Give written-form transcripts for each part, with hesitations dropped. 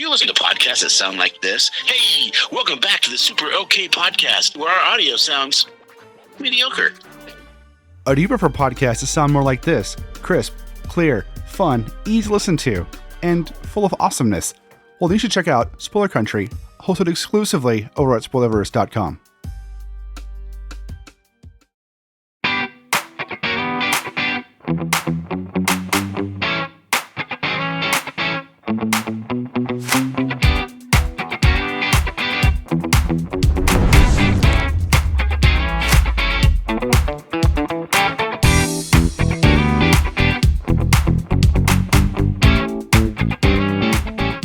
you listen to podcasts that sound like this? Hey, welcome back to the Super OK Podcast, where our audio sounds mediocre. Or do you prefer podcasts that sound more like this? Crisp, clear, fun, easy to listen to, and full of awesomeness? Well, then you should check out Spoiler Country, hosted exclusively over at Spoilerverse.com.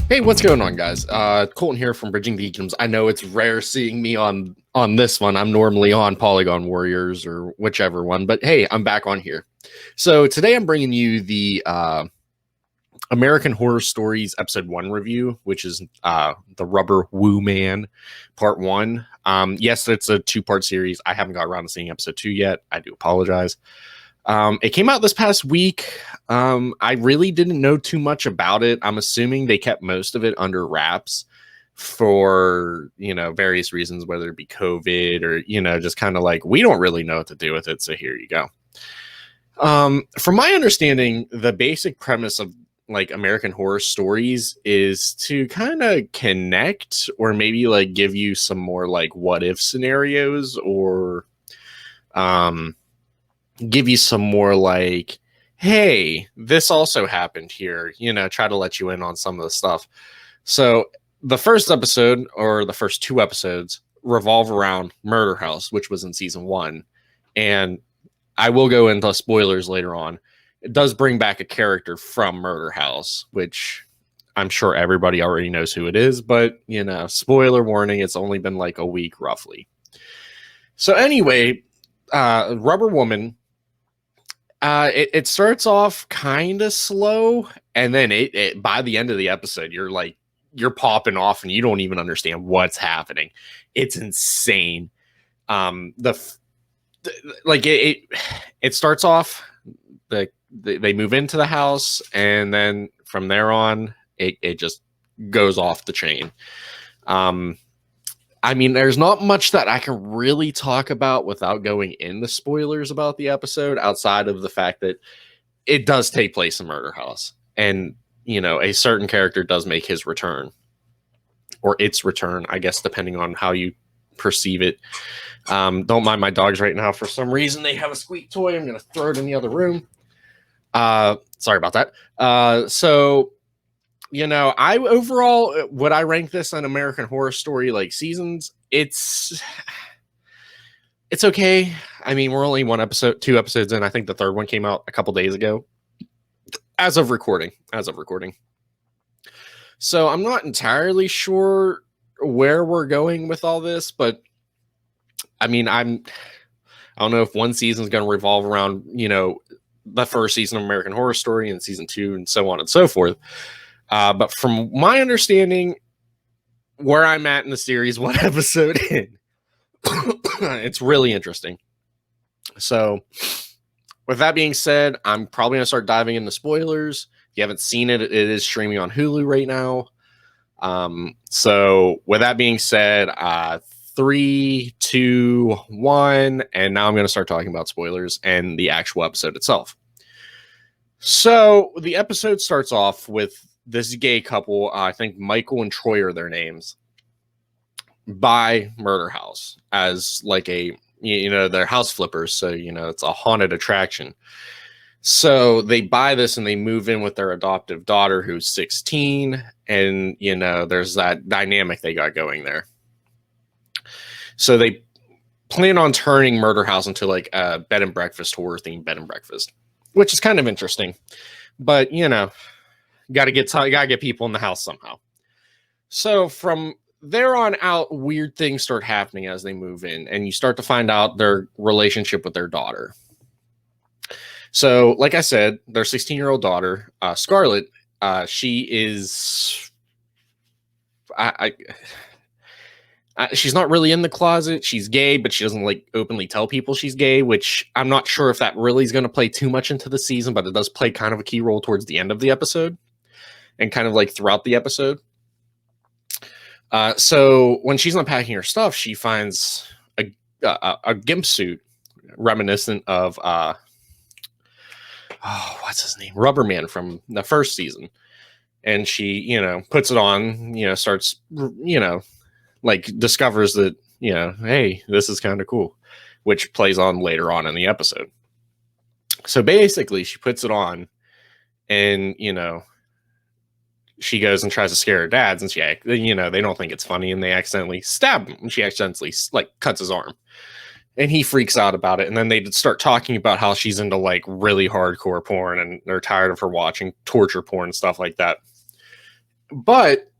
Hey, what's going on, guys? Colton here from Bridging the Geekdoms. I know it's rare seeing me on this one. I'm normally on Polygon Warriors or whichever one, but hey, I'm back on here. So today I'm bringing you the American Horror Stories Episode 1 review, which is the Rubber Woo Man Part 1. Yes, it's a two-part series. I haven't got around to seeing Episode 2 yet. I do apologize. It came out this past week. I really didn't know too much about it. I'm assuming they kept most of it under wraps for, various reasons, whether it be COVID or, just kind of like, we don't really know what to do with it. So here you go. From my understanding, the basic premise of like American Horror Stories is to kind of connect or maybe like give you some more like what if scenarios or, give you some more like, hey, this also happened here, try to let you in on some of the stuff. So the first episode or the first two episodes revolve around Murder House, which was in season 1. And I will go into spoilers later on. It does bring back a character from Murder House, which I'm sure everybody already knows who it is, but spoiler warning, it's only been like a week roughly. So anyway, Rubber Woman, it starts off kind of slow, and then it by the end of the episode, you're popping off, and you don't even understand what's happening. It's insane. It starts off, they move into the house, and then from there on, it just goes off the chain. There's not much that I can really talk about without going into spoilers about the episode, outside of the fact that it does take place in Murder House. And, a certain character does make his return. Or its return, I guess, depending on how you perceive it. Don't mind my dogs right now. For some reason, they have a squeak toy. I'm going to throw it in the other room. Sorry about that. I overall, would I rank this an American Horror Story like seasons? It's okay. We're only two episodes in. I think the third one came out a couple days ago as of recording. So I'm not entirely sure where we're going with all this, but I don't know if one season is going to revolve around, the first season of American Horror Story and season 2 and so on and so forth. But from my understanding, where I'm at in the series, one episode in, it's really interesting. So with that being said, I'm probably going to start diving into spoilers. If you haven't seen it, it is streaming on Hulu right now. So with that being said, 3, 2, 1, and now I'm going to start talking about spoilers and the actual episode itself. So the episode starts off with this gay couple, I think Michael and Troy are their names, buy Murder House as like they're house flippers. So, it's a haunted attraction. So they buy this and they move in with their adoptive daughter, who's 16. And, there's that dynamic they got going there. So they plan on turning Murder House into like a bed and breakfast, horror themed bed and breakfast, which is kind of interesting, but got to get people in the house somehow. So from there on out, weird things start happening as they move in, and you start to find out their relationship with their daughter. So, like I said, their 16-year-old daughter, Scarlett, she is, she's not really in the closet. She's gay, but she doesn't like openly tell people she's gay, which I'm not sure if that really is going to play too much into the season, but it does play kind of a key role towards the end of the episode and kind of like throughout the episode. So when she's unpacking her stuff, she finds a gimp suit reminiscent of what's his name, Rubberman from the first season, and she puts it on, starts like discovers that hey, this is kind of cool, which plays on later on in the episode. So basically she puts it on, and she goes and tries to scare her dads, and they don't think it's funny, and they accidentally stab him, and she accidentally like cuts his arm, and he freaks out about it. And then they start talking about how she's into like really hardcore porn, and they're tired of her watching torture porn and stuff like that. But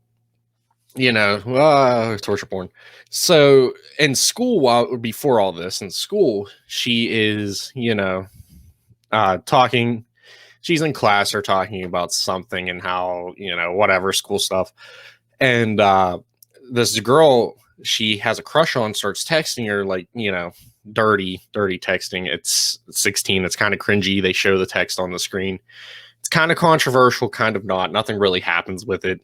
torture porn. So in school, before all this, in school, she is talking. She's in class or talking about something, and how, whatever school stuff. And this girl she has a crush on starts texting her, like, dirty texting. It's 16. It's kind of cringy. They show the text on the screen. It's kind of controversial, kind of not. Nothing really happens with it.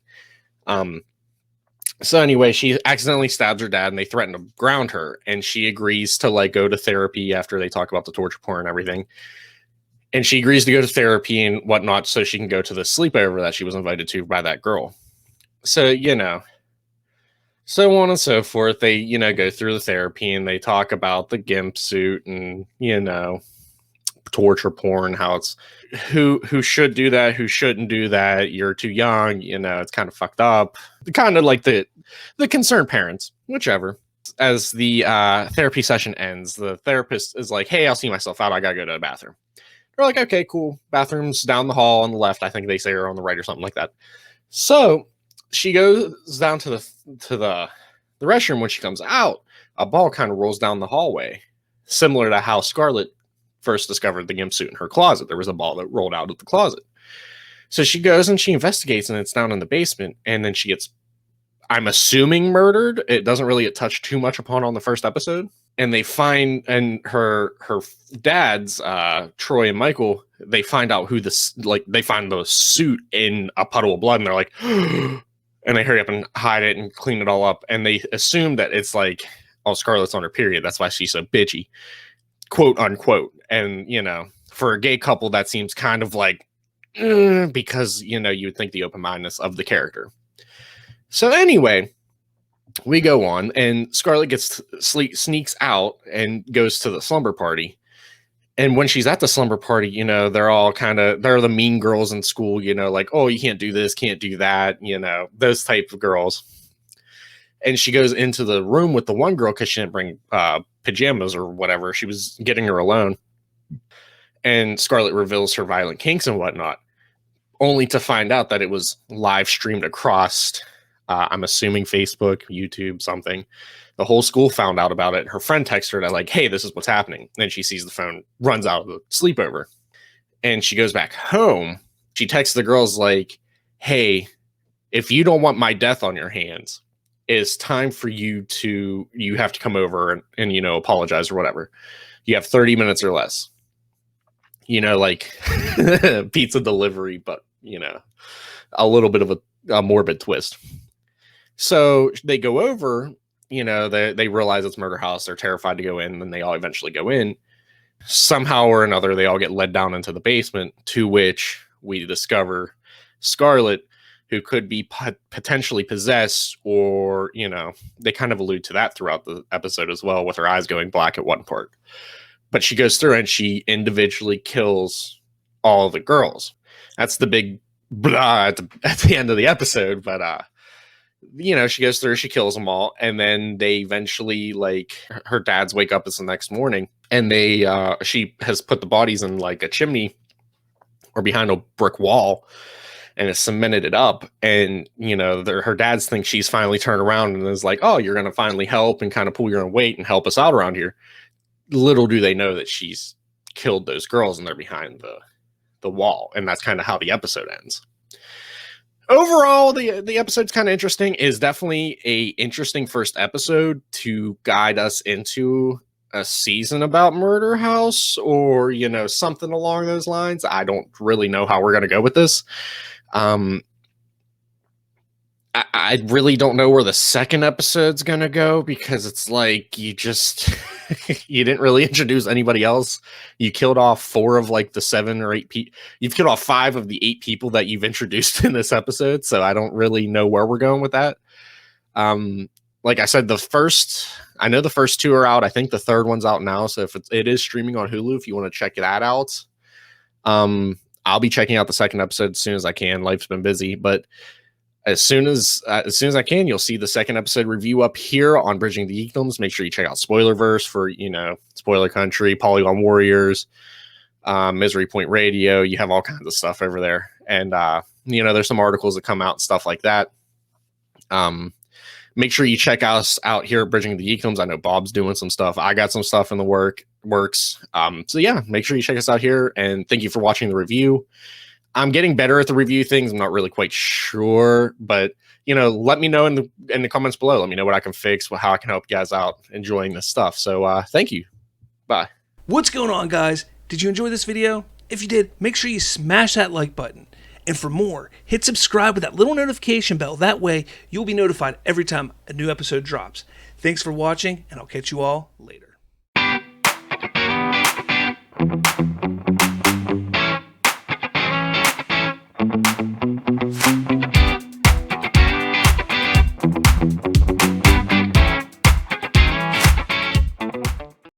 So anyway, she accidentally stabs her dad, and they threaten to ground her. And she agrees to like go to therapy after they talk about the torture porn and everything. And she agrees to go to therapy and whatnot so she can go to the sleepover that she was invited to by that girl. So, so on and so forth. They, go through the therapy, and they talk about the gimp suit and, torture porn, how it's who should do that, who shouldn't do that. You're too young, it's kind of fucked up. Kind of like the concerned parents, whichever. As the therapy session ends, the therapist is like, hey, I'll see myself out. I gotta go to the bathroom. They're like, okay, cool. Bathroom's down the hall on the left. I think they say, or on the right or something like that. So she goes down to the restroom. When she comes out, a ball kind of rolls down the hallway, similar to how Scarlett first discovered the gimp suit in her closet. There was a ball that rolled out of the closet. So she goes and she investigates, and it's down in the basement. And then she gets, I'm assuming, murdered. It doesn't really get touched too much upon on the first episode. And they find, and her dads, Troy and Michael, they find out who this, like, they find the suit in a puddle of blood, and they're like, and they hurry up and hide it and clean it all up. And they assume that it's like, oh, Scarlett's on her period. That's why she's so bitchy, quote unquote. And, for a gay couple, that seems kind of like, because, you would think the open-mindedness of the character. So anyway, we go on, and Scarlett sneaks out and goes to the slumber party. And when she's at the slumber party, they're all they're the mean girls in school, like, oh, you can't do this, can't do that, those type of girls. And she goes into the room with the one girl because she didn't bring pajamas or whatever. She was getting her alone. And Scarlett reveals her violent kinks and whatnot, only to find out that it was live streamed across, I'm assuming, Facebook, YouTube, something. The whole school found out about it. Her friend texted her that, like, hey, this is what's happening. Then she sees the phone, runs out of the sleepover. And she goes back home. She texts the girls like, hey, if you don't want my death on your hands, it's time for you have to come over and apologize or whatever. You have 30 minutes or less. Like pizza delivery, but, a little bit of a morbid twist. So they go over, they realize it's murder house. They're terrified to go in, and they all eventually go in. Somehow or another, they all get led down into the basement, to which we discover Scarlett, who could be potentially possessed, or, they kind of allude to that throughout the episode as well, with her eyes going black at one part. But she goes through and she individually kills all the girls. That's the big blah at the end of the episode. But, she goes through, she kills them all. And then they eventually, like, her dads wake up the next morning, and she has put the bodies in like a chimney or behind a brick wall, and has cemented it up. And, her dads think she's finally turned around and is like, oh, you're going to finally help and kind of pull your own weight and help us out around here. Little do they know that she's killed those girls, and they're behind the wall. And that's kind of how the episode ends. Overall, the episode's kind of interesting. Is definitely a interesting first episode to guide us into a season about Murder House, or, something along those lines. I don't really know how we're going to go with this. I really don't know where the second episode's gonna go, because it's like you just you didn't really introduce anybody else. You killed off 4 of like the 7 or 8 people. You've killed off 5 of the 8 people that you've introduced in this episode, so I don't really know where we're going with that. Like I said, I know the first 2 are out. I think the third one's out now, so if it is streaming on Hulu, if you want to check that out, I'll be checking out the second episode as soon as I can. Life's been busy, but as soon as I can, you'll see the second episode review up here on Bridging the Geekdoms. Make sure you check out Spoilerverse for, Spoiler Country, Polygon Warriors, Misery Point Radio. You have all kinds of stuff over there. And, there's some articles that come out and stuff like that. Make sure you check us out here at Bridging the Geekdoms. I know Bob's doing some stuff. I got some stuff in the works. So yeah, make sure you check us out here, and thank you for watching the review. I'm getting better at the review things. I'm not really quite sure, but let me know in the comments below. Let me know what I can fix, how I can help you guys out enjoying this stuff. So thank you. Bye. What's going on, guys? Did you enjoy this video? If you did, make sure you smash that like button. And for more, hit subscribe with that little notification bell. That way, you'll be notified every time a new episode drops. Thanks for watching, and I'll catch you all later. Thank you.